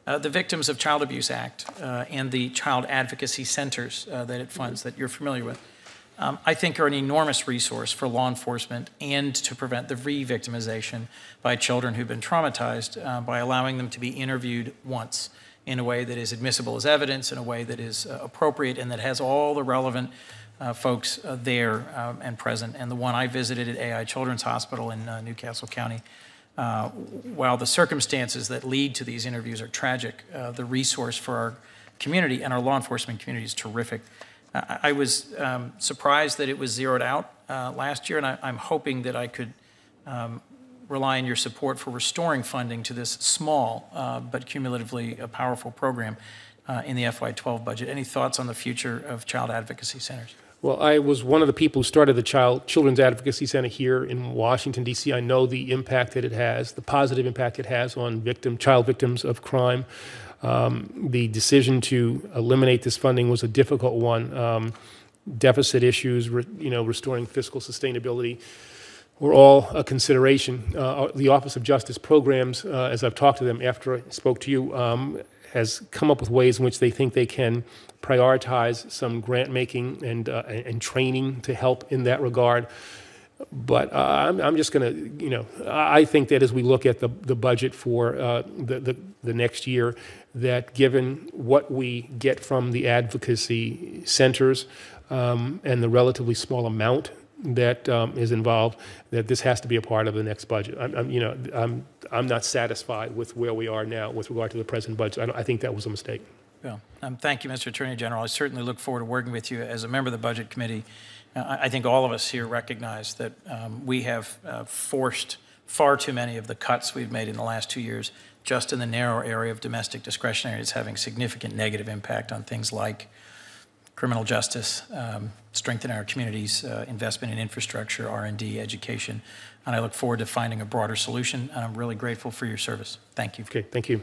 The Victims of Child Abuse Act and the Child Advocacy Centers that it funds, that you're familiar with, I think are an enormous resource for law enforcement and to prevent the re-victimization by children who've been traumatized by allowing them to be interviewed once in a way that is admissible as evidence, in a way that is appropriate and that has all the relevant folks there and present. And the one I visited at AI Children's Hospital in Newcastle County, while the circumstances that lead to these interviews are tragic, the resource for our community and our law enforcement community is terrific. I was surprised that it was zeroed out last year, and I'm hoping that I could rely on your support for restoring funding to this small but cumulatively a powerful program in the FY12 budget. Any thoughts on the future of Child Advocacy Centers? Well, I was one of the people who started the Children's Advocacy Center here in Washington, D.C. I know the impact that it has, the positive impact it has on child victims of crime. The decision to eliminate this funding was a difficult one. Deficit issues, restoring fiscal sustainability were all a consideration. The Office of Justice Programs, as I've talked to them after I spoke to you, has come up with ways in which they think they can prioritize some grant making and training to help in that regard. But I'm just going to, I think that as we look at the budget for the next year, that given what we get from the advocacy centers and the relatively small amount that is involved, that this has to be a part of the next budget. I'm not satisfied with where we are now with regard to the present budget. I think that was a mistake. Well, thank you, Mr. Attorney General. I certainly look forward to working with you as a member of the Budget Committee. I think all of us here recognize that we have forced far too many of the cuts we've made in the last 2 years just in the narrow area of domestic discretionary. It's having significant negative impact on things like criminal justice, strengthening our communities, investment in infrastructure, R&D, education. And I look forward to finding a broader solution. And I'm really grateful for your service. Thank you. Okay, thank you.